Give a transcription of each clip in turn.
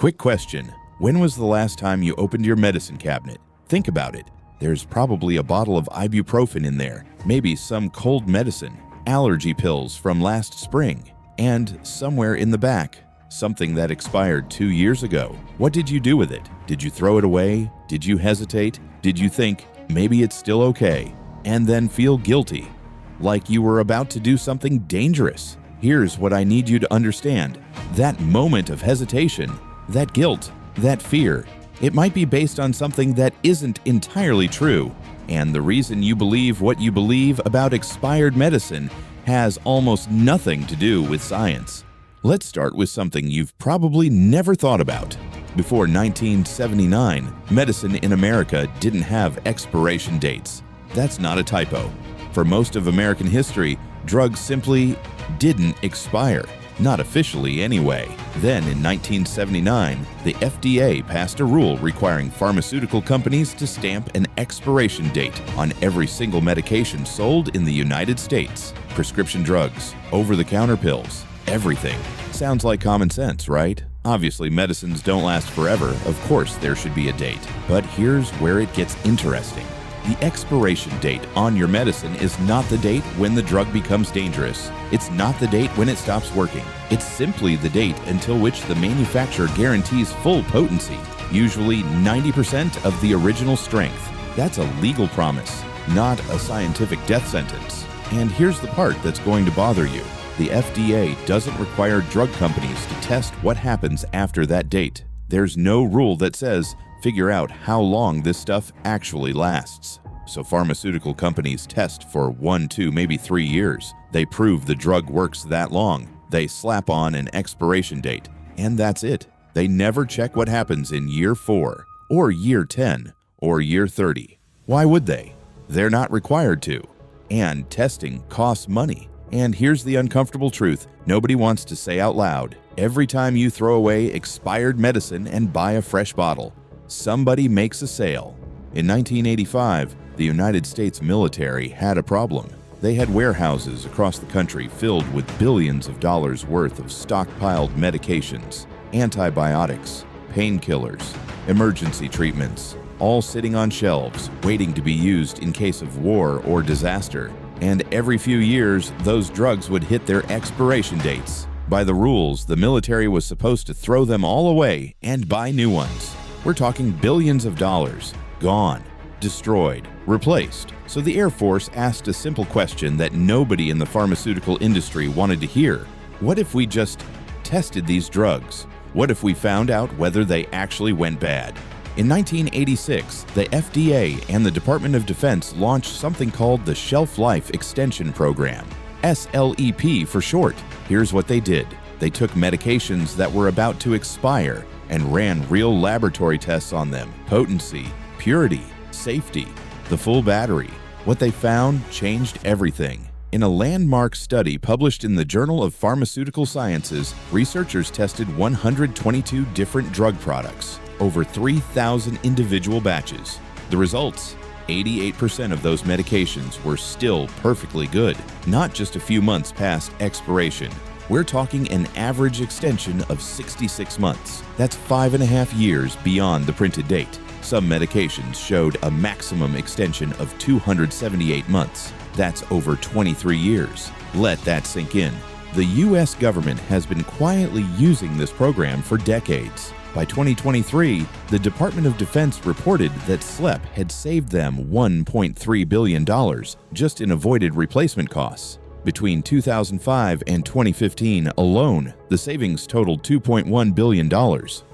Quick question. When was the last time you opened your medicine cabinet? Think about it. There's probably a bottle of ibuprofen in there, maybe some cold medicine, allergy pills from last spring, and somewhere in the back, something that expired 2 years ago. What did you do with it? Did you throw it away? Did you hesitate? Did you think, maybe it's still okay, and then feel guilty, like you were about to do something dangerous? Here's what I need you to understand. That moment of hesitation, that guilt, that fear, it might be based on something that isn't entirely true, and the reason you believe what you believe about expired medicine has almost nothing to do with science. Let's start with something you've probably never thought about. Before 1979, medicine in America didn't have expiration dates. That's not a typo. For most of American history, drugs simply didn't expire. Not officially anyway. Then in 1979, the FDA passed a rule requiring pharmaceutical companies to stamp an expiration date on every single medication sold in the United States. Prescription drugs, over-the-counter pills, everything. Sounds like common sense, right? Obviously, medicines don't last forever. Of course, there should be a date. But here's where it gets interesting. The expiration date on your medicine is not the date when the drug becomes dangerous. It's not the date when it stops working. It's simply the date until which the manufacturer guarantees full potency, usually 90% of the original strength. That's a legal promise, not a scientific death sentence. And here's the part that's going to bother you. The FDA doesn't require drug companies to test what happens after that date. There's no rule that says, figure out how long this stuff actually lasts. So pharmaceutical companies test for 1, 2, maybe 3 years. They prove the drug works that long. They slap on an expiration date, and that's it. They never check what happens in year 4, or year 10, or year 30. Why would they? They're not required to. And testing costs money. And here's the uncomfortable truth nobody wants to say out loud. Every time you throw away expired medicine and buy a fresh bottle, somebody makes a sale. In 1985, the United States military had a problem. They had warehouses across the country filled with billions of dollars worth of stockpiled medications, antibiotics, painkillers, emergency treatments, all sitting on shelves, waiting to be used in case of war or disaster. And every few years, those drugs would hit their expiration dates. By the rules, the military was supposed to throw them all away and buy new ones. We're talking billions of dollars, gone, destroyed, replaced. So the Air Force asked a simple question that nobody in the pharmaceutical industry wanted to hear. What if we just tested these drugs? What if we found out whether they actually went bad? In 1986, the FDA and the Department of Defense launched something called the Shelf Life Extension Program, SLEP for short. Here's what they did. They took medications that were about to expire and ran real laboratory tests on them. Potency, purity, safety, the full battery. What they found changed everything. In a landmark study published in the Journal of Pharmaceutical Sciences, researchers tested 122 different drug products, over 3,000 individual batches. The results? 88% of those medications were still perfectly good, not just a few months past expiration. We're talking an average extension of 66 months. That's 5.5 years beyond the printed date. Some medications showed a maximum extension of 278 months. That's over 23 years. Let that sink in. The U.S. government has been quietly using this program for decades. By 2023, the Department of Defense reported that SLEP had saved them $1.3 billion just in avoided replacement costs. Between 2005 and 2015 alone, the savings totaled $2.1 billion.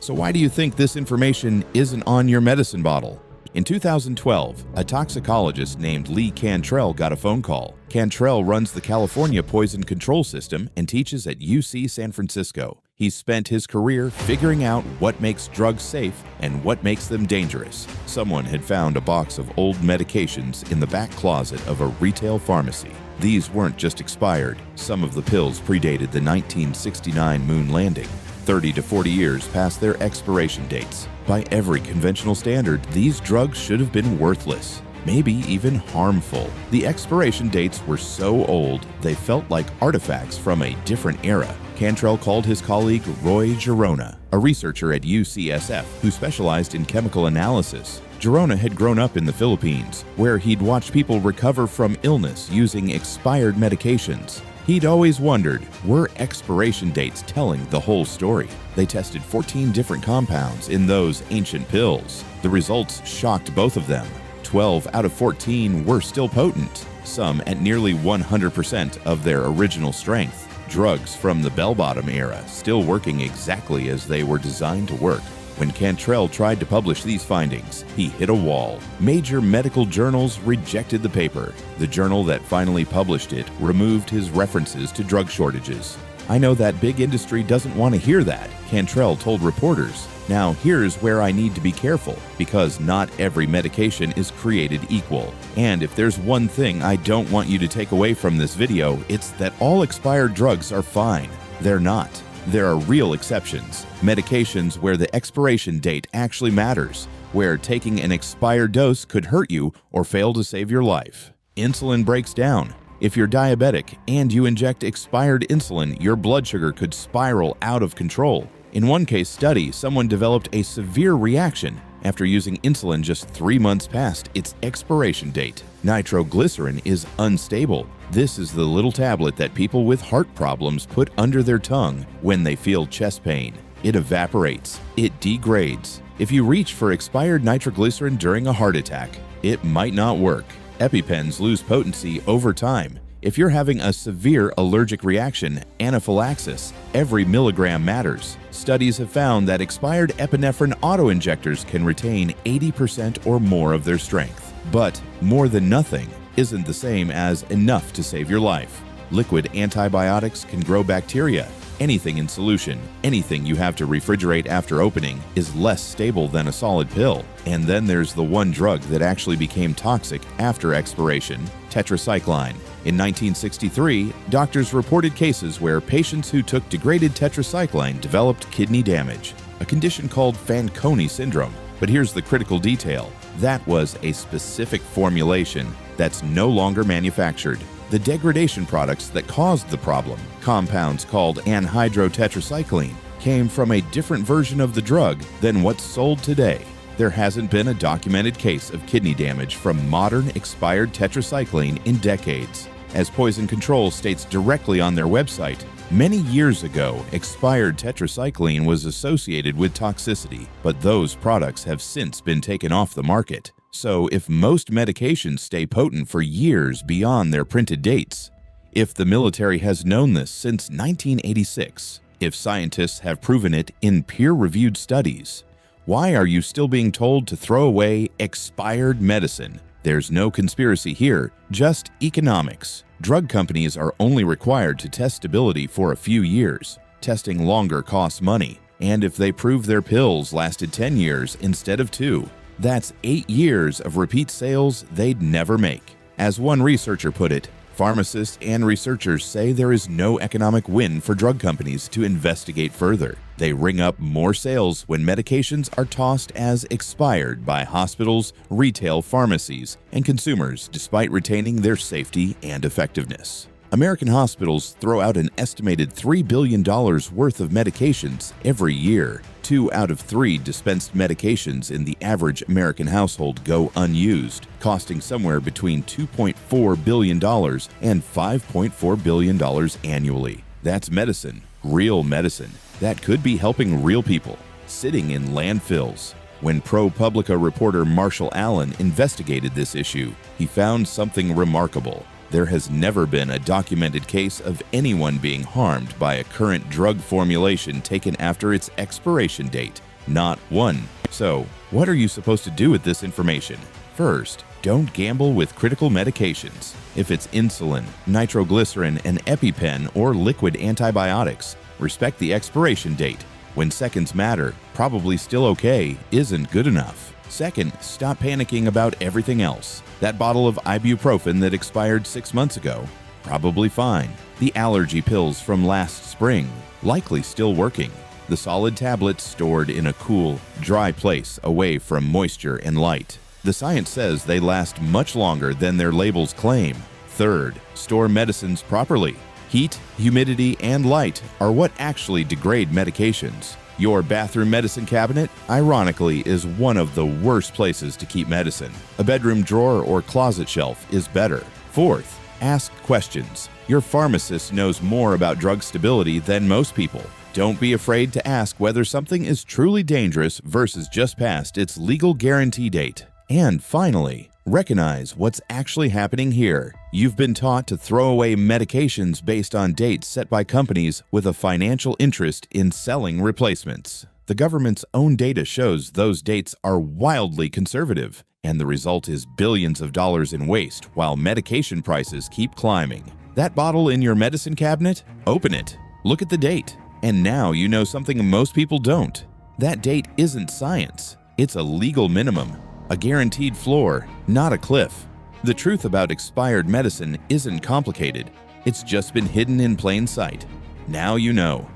So why do you think this information isn't on your medicine bottle? In 2012, a toxicologist named Lee Cantrell got a phone call. Cantrell runs the California Poison Control System and teaches at UC San Francisco. He's spent his career figuring out what makes drugs safe and what makes them dangerous. Someone had found a box of old medications in the back closet of a retail pharmacy. These weren't just expired. Some of the pills predated the 1969 moon landing, 30 to 40 years past their expiration dates. By every conventional standard, these drugs should have been worthless, maybe even harmful. The expiration dates were so old, they felt like artifacts from a different era. Cantrell called his colleague Roy Girona, a researcher at UCSF who specialized in chemical analysis. Girona had grown up in the Philippines, where he'd watched people recover from illness using expired medications. He'd always wondered, were expiration dates telling the whole story? They tested 14 different compounds in those ancient pills. The results shocked both of them. 12 out of 14 were still potent, some at nearly 100% of their original strength. Drugs from the bell-bottom era still working exactly as they were designed to work. When Cantrell tried to publish these findings, he hit a wall. Major medical journals rejected the paper. The journal that finally published it removed his references to drug shortages. "I know that big industry doesn't want to hear that," Cantrell told reporters. "Now here's where I need to be careful, because not every medication is created equal. And if there's one thing I don't want you to take away from this video, it's that all expired drugs are fine. They're not. There are real exceptions. Medications where the expiration date actually matters, where taking an expired dose could hurt you or fail to save your life. Insulin breaks down. If you're diabetic and you inject expired insulin, your blood sugar could spiral out of control. In one case study, someone developed a severe reaction after using insulin just 3 months past its expiration date. Nitroglycerin is unstable. This is the little tablet that people with heart problems put under their tongue when they feel chest pain. It evaporates. It degrades. If you reach for expired nitroglycerin during a heart attack, it might not work. EpiPens lose potency over time. If you're having a severe allergic reaction, anaphylaxis, every milligram matters. Studies have found that expired epinephrine autoinjectors can retain 80% or more of their strength. But more than nothing isn't the same as enough to save your life. Liquid antibiotics can grow bacteria. Anything in solution, anything you have to refrigerate after opening, is less stable than a solid pill. And then there's the one drug that actually became toxic after expiration, tetracycline. In 1963, doctors reported cases where patients who took degraded tetracycline developed kidney damage, a condition called Fanconi syndrome. But here's the critical detail. That was a specific formulation that's no longer manufactured. The degradation products that caused the problem, compounds called anhydrotetracycline, came from a different version of the drug than what's sold today. There hasn't been a documented case of kidney damage from modern expired tetracycline in decades. As Poison Control states directly on their website, many years ago, expired tetracycline was associated with toxicity, but those products have since been taken off the market. So if most medications stay potent for years beyond their printed dates, if the military has known this since 1986, if scientists have proven it in peer-reviewed studies, why are you still being told to throw away expired medicine? There's no conspiracy here, just economics. Drug companies are only required to test stability for a few years. Testing longer costs money, and if they prove their pills lasted 10 years instead of 2, that's 8 years of repeat sales they'd never make. As one researcher put it, pharmacists and researchers say there is no economic win for drug companies to investigate further. They ring up more sales when medications are tossed as expired by hospitals, retail pharmacies, and consumers despite retaining their safety and effectiveness. American hospitals throw out an estimated $3 billion worth of medications every year. 2 out of 3 dispensed medications in the average American household go unused, costing somewhere between $2.4 billion and $5.4 billion annually. That's medicine, real medicine, that could be helping real people, sitting in landfills. When ProPublica reporter Marshall Allen investigated this issue, he found something remarkable. There has never been a documented case of anyone being harmed by a current drug formulation taken after its expiration date. Not one. So, what are you supposed to do with this information? First, don't gamble with critical medications. If it's insulin, nitroglycerin, an EpiPen, or liquid antibiotics, respect the expiration date. When seconds matter, probably still okay isn't good enough. Second, stop panicking about everything else. That bottle of ibuprofen that expired 6 months ago, probably fine. The allergy pills from last spring, likely still working. The solid tablets stored in a cool, dry place away from moisture and light. The science says they last much longer than their labels claim. Third, store medicines properly. Heat, humidity, and light are what actually degrade medications. Your bathroom medicine cabinet, ironically, is one of the worst places to keep medicine. A bedroom drawer or closet shelf is better. Fourth, ask questions. Your pharmacist knows more about drug stability than most people. Don't be afraid to ask whether something is truly dangerous versus just past its legal guarantee date. And finally, recognize what's actually happening here. You've been taught to throw away medications based on dates set by companies with a financial interest in selling replacements. The government's own data shows those dates are wildly conservative, and the result is billions of dollars in waste while medication prices keep climbing. That bottle in your medicine cabinet? Open it. Look at the date. And now you know something most people don't. That date isn't science. It's a legal minimum, a guaranteed floor, not a cliff. The truth about expired medicine isn't complicated. It's just been hidden in plain sight. Now you know.